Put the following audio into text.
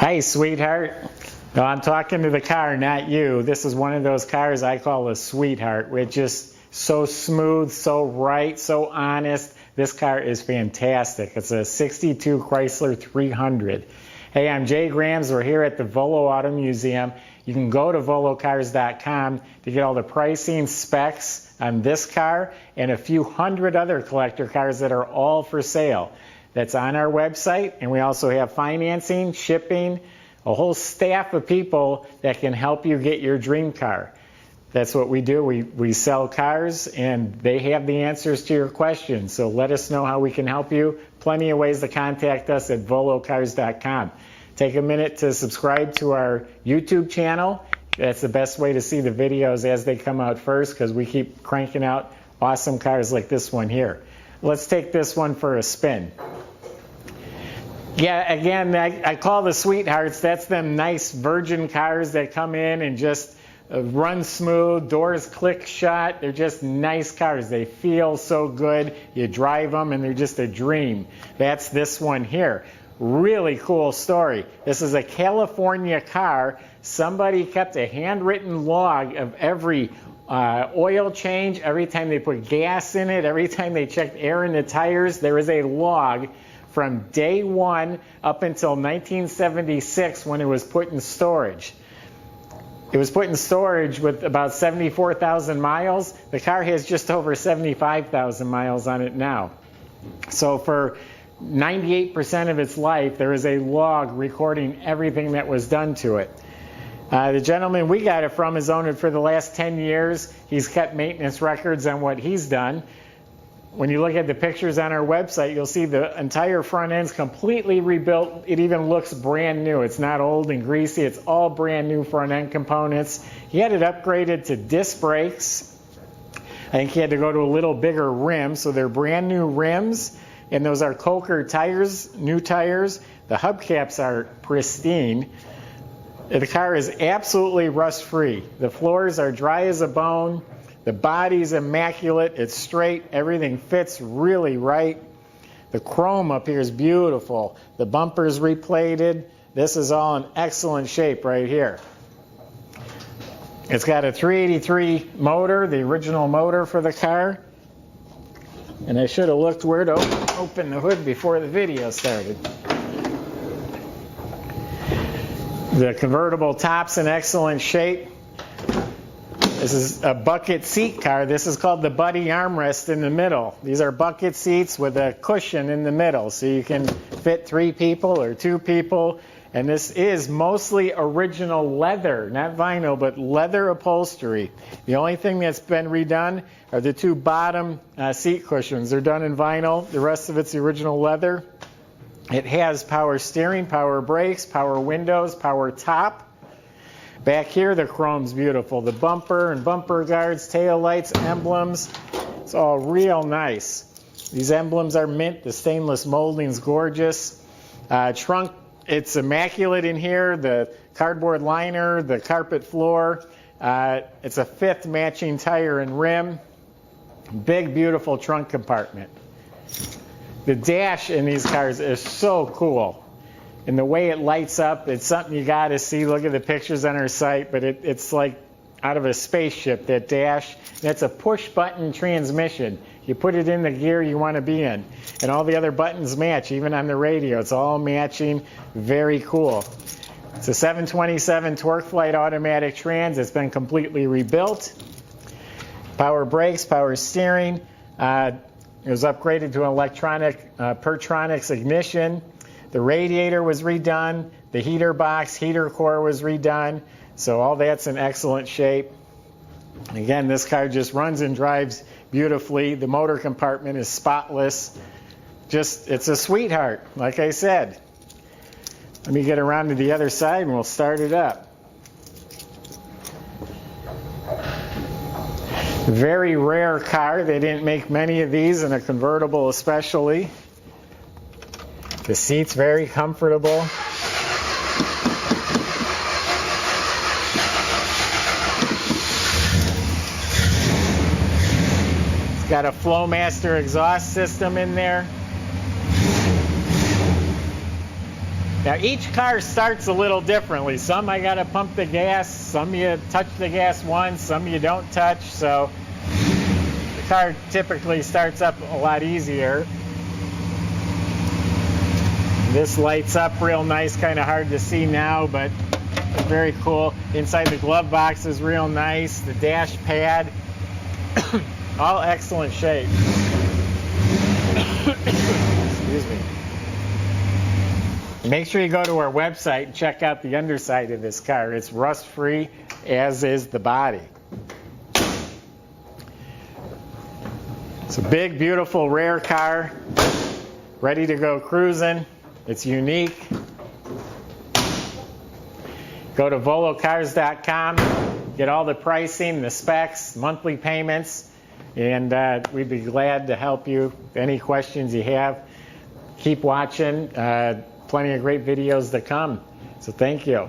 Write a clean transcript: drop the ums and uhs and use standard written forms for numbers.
Hi, sweetheart. No, I'm talking to the car, not you. This is one of those cars I call a sweetheart. It's just so smooth, so right, so honest. This car is fantastic. It's a 62 Chrysler 300. Hey, I'm Jay Grams. We're here at the Volo Auto Museum. You can go to volocars.com to get all the pricing, specs on this car and a few hundred other collector cars that are all for sale. That's on our website, and we also have financing, shipping, a whole staff of people that can help you get your dream car. That's what we do. We sell cars, and they have the answers to your questions. So let us know how we can help you. Plenty of ways to contact us at volocars.com. Take a minute to subscribe to our YouTube channel. That's the best way to see the videos as they come out first, because we keep cranking out awesome cars like this one here. Let's take this one for a spin. Yeah, again, I call the sweethearts. That's them nice virgin cars that come in and just run smooth, doors click shut. They're just nice cars. They feel so good. You drive them and they're just a dream. That's this one here. Really cool story. This is a California car. Somebody kept a handwritten log of every oil change, every time they put gas in it, every time they checked air in the tires. There is a log from day one up until 1976 when it was put in storage. It was put in storage with about 74,000 miles. The car has just over 75,000 miles on it now. So for 98% of its life, there is a log recording everything that was done to it. The gentleman we got it from has owned it for the last 10 years. He's kept maintenance records on what he's done. When you look at the pictures on our website, you'll see the entire front end's completely rebuilt. It even looks brand new. It's not old and greasy. It's all brand new front end components. He had it upgraded to disc brakes. I think he had to go to a little bigger rim, so they're brand new rims. And those are Coker tires, new tires. The hubcaps are pristine. The car is absolutely rust-free. The floors are dry as a bone. The body's immaculate. It's straight. Everything fits really right. The chrome up here is beautiful. The bumper's replated. This is all in excellent shape right here. It's got a 383 motor, the original motor for the car. And I should have looked where to open the hood before the video started. The convertible top's in excellent shape. This is a bucket seat car. This is called the Buddy armrest in the middle. These are bucket seats with a cushion in the middle, so you can fit 3 people or 2 people. And this is mostly original leather, not vinyl, but leather upholstery. The only thing that's been redone are the 2 bottom seat cushions. They're done in vinyl. The rest of it's the original leather. It has power steering, power brakes, power windows, power top. Back here, the chrome's beautiful. The bumper and bumper guards, tail lights, emblems. It's all real nice. These emblems are mint. The stainless molding's gorgeous. Trunk, it's immaculate in here. The cardboard liner, the carpet floor. It's a 5th matching tire and rim. Big, beautiful trunk compartment. The dash in these cars is so cool. And the way it lights up, it's something you got to see. Look at the pictures on our site, but it's like out of a spaceship, that dash. And it's a push-button transmission. You put it in the gear you want to be in. And all the other buttons match, even on the radio. It's all matching. Very cool. It's a 727 Torque Flight automatic trans. It's been completely rebuilt. Power brakes, power steering. It was upgraded to an electronic Pertronix ignition. The radiator was redone. The heater box, heater core was redone. So all that's in excellent shape. Again, this car just runs and drives beautifully. The motor compartment is spotless. It's a sweetheart, like I said. Let me get around to the other side and we'll start it up. Very rare car. They didn't make many of these, in a convertible especially. The seat's very comfortable. It's got a Flowmaster exhaust system in there. Now each car starts a little differently. Some I gotta pump the gas, some you touch the gas once, some you don't touch, so the car typically starts up a lot easier. This lights up real nice, kind of hard to see now, but very cool. Inside the glove box is real nice. The dash pad, all excellent shape. Excuse me. Make sure you go to our website and check out the underside of this car. It's rust-free, as is the body. It's a big, beautiful, rare car, ready to go cruising. It's unique. Go to volocars.com, get all the pricing, the specs, monthly payments, and we'd be glad to help you. Any questions you have, keep watching. Plenty of great videos to come. So thank you.